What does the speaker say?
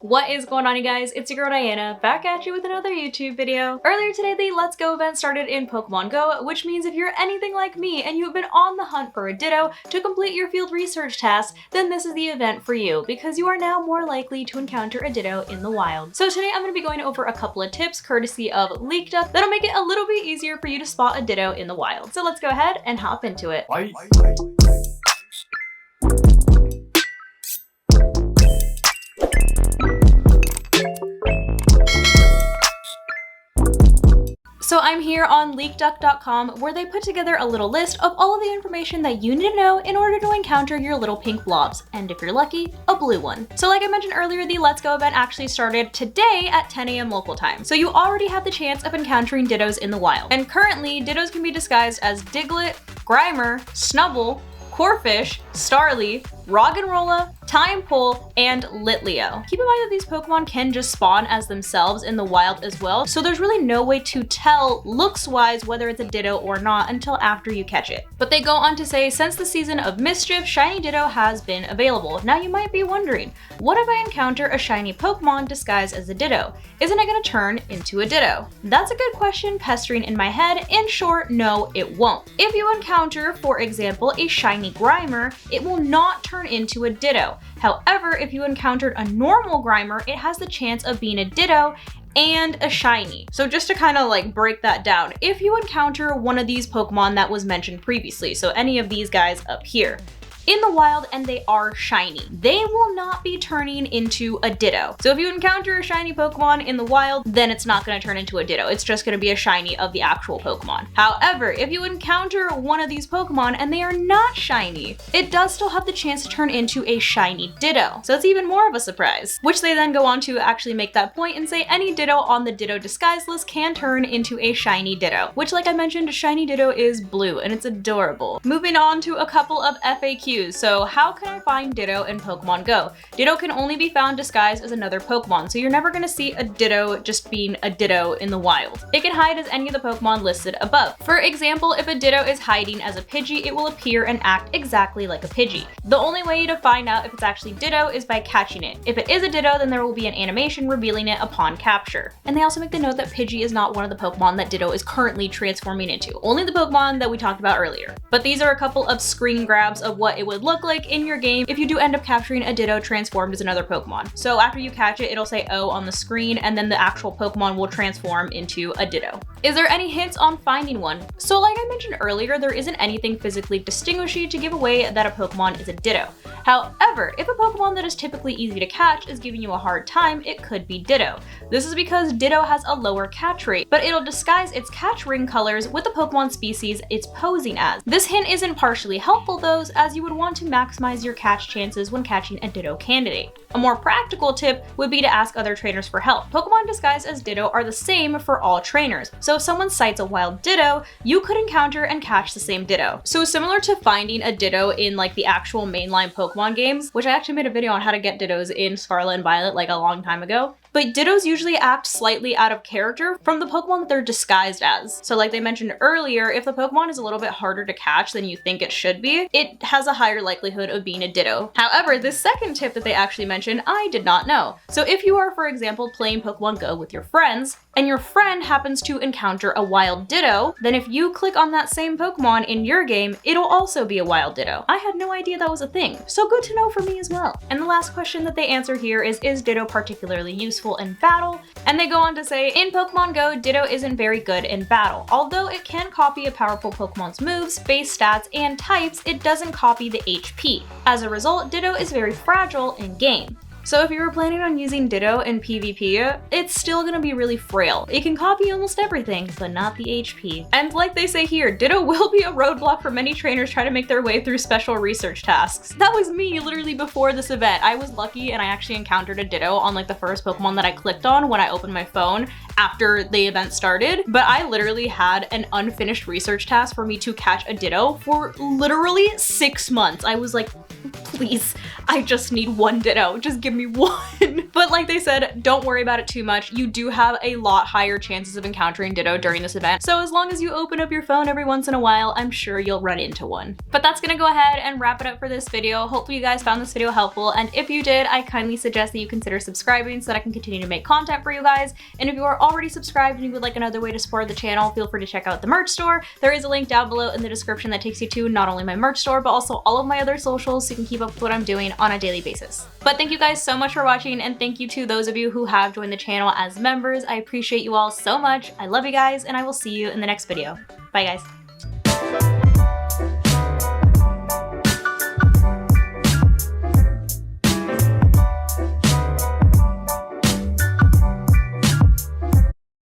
What is going on, you guys? It's your girl Diana, back at you with another YouTube video. Earlier today, the Let's Go event started in Pokemon Go, which means if you're anything like me and you've been on the hunt for a Ditto to complete your field research task, then this is the event for you, because you are now more likely to encounter a Ditto in the wild. So today I'm going to be going over a couple of tips courtesy of Leaked Up that'll make it a little bit easier for you to spot a Ditto in the wild. So let's go ahead and hop into it. So I'm here on leakduck.com, where they put together a little list of all of the information that you need to know in order to encounter your little pink blobs, and if you're lucky, a blue one. So like I mentioned earlier, the Let's Go event actually started today at 10 a.m. local time. So you already have the chance of encountering Dittos in the wild. And currently, Dittos can be disguised as Diglett, Grimer, Snubbull, Corphish, Starly, Roggenrola, Timepole, and Litleo. Keep in mind that these Pokemon can just spawn as themselves in the wild as well, so there's really no way to tell looks-wise whether it's a Ditto or not until after you catch it. But they go on to say, since the season of Mischief, Shiny Ditto has been available. Now you might be wondering, what if I encounter a shiny Pokemon disguised as a Ditto? Isn't it going to turn into a Ditto? That's a good question pestering in my head. In short, no, it won't. If you encounter, for example, a shiny Grimer, it will not turn into a Ditto. However, if you encountered a normal Grimer, it has the chance of being a Ditto and a shiny. So just to kind of like break that down, if you encounter one of these Pokemon that was mentioned previously, so any of these guys up here, in the wild and they are shiny, they will not be turning into a Ditto. So if you encounter a shiny Pokemon in the wild, then it's not going to turn into a Ditto. It's just going to be a shiny of the actual Pokemon. However, if you encounter one of these Pokemon and they are not shiny, it does still have the chance to turn into a shiny Ditto. So it's even more of a surprise, which they then go on to actually make that point and say any Ditto on the Ditto disguise list can turn into a shiny Ditto, which like I mentioned, a shiny Ditto is blue and it's adorable. Moving on to a couple of FAQs. So how can I find Ditto in Pokemon Go? Ditto can only be found disguised as another Pokemon, so you're never going to see a Ditto just being a Ditto in the wild. It can hide as any of the Pokemon listed above. For example, if a Ditto is hiding as a Pidgey, it will appear and act exactly like a Pidgey. The only way to find out if it's actually Ditto is by catching it. If it is a Ditto, then there will be an animation revealing it upon capture. And they also make the note that Pidgey is not one of the Pokemon that Ditto is currently transforming into, only the Pokemon that we talked about earlier. But these are a couple of screen grabs of what it would look like in your game if you do end up capturing a Ditto transformed as another Pokemon. So after you catch it, it'll say O on the screen, and then the actual Pokemon will transform into a Ditto. Is there any hints on finding one? So like I mentioned earlier, there isn't anything physically distinguishing to give away that a Pokemon is a Ditto. However, if a Pokemon that is typically easy to catch is giving you a hard time, it could be Ditto. This is because Ditto has a lower catch rate, but it'll disguise its catch ring colors with the Pokemon species it's posing as. This hint isn't partially helpful though, as you would want to maximize your catch chances when catching a Ditto candidate. A more practical tip would be to ask other trainers for help. Pokemon disguised as Ditto are the same for all trainers, so if someone sights a wild Ditto, you could encounter and catch the same Ditto. So similar to finding a Ditto in like the actual mainline Pokemon games, which I actually made a video on how to get Dittos in Scarlet and Violet like a long time ago, but Dittos usually act slightly out of character from the Pokemon that they're disguised as. So like they mentioned earlier, if the Pokemon is a little bit harder to catch than you think it should be, it has a higher likelihood of being a Ditto. However, this second tip that they actually mentioned, I did not know. So if you are, for example, playing Pokemon Go with your friends, and your friend happens to encounter a wild Ditto, then if you click on that same Pokemon in your game, it'll also be a wild Ditto. I had no idea that was a thing, so good to know for me as well. And the last question that they answer here is Ditto particularly useful in battle? And they go on to say, in Pokemon Go, Ditto isn't very good in battle. Although it can copy a powerful Pokemon's moves, base stats, and types, it doesn't copy the HP. As a result, Ditto is very fragile in game. So if you were planning on using Ditto in PvP, it's still gonna be really frail. It can copy almost everything, but not the HP. And like they say here, Ditto will be a roadblock for many trainers trying to make their way through special research tasks. That was me literally before this event. I was lucky and I actually encountered a Ditto on like the first Pokemon that I clicked on when I opened my phone after the event started, but I literally had an unfinished research task for me to catch a Ditto for literally 6 months. I was like, please, I just need one Ditto. Just give give me one. But like they said, don't worry about it too much. You do have a lot higher chances of encountering Ditto during this event. So as long as you open up your phone every once in a while, I'm sure you'll run into one. But that's gonna go ahead and wrap it up for this video. Hopefully you guys found this video helpful. And if you did, I kindly suggest that you consider subscribing so that I can continue to make content for you guys. And if you are already subscribed and you would like another way to support the channel, feel free to check out the merch store. There is a link down below in the description that takes you to not only my merch store, but also all of my other socials so you can keep up with what I'm doing on a daily basis. But thank you guys so much for watching, and thank you to those of you who have joined the channel as members. I appreciate you all so much. I love you guys, and I will see you in the next video. Bye guys.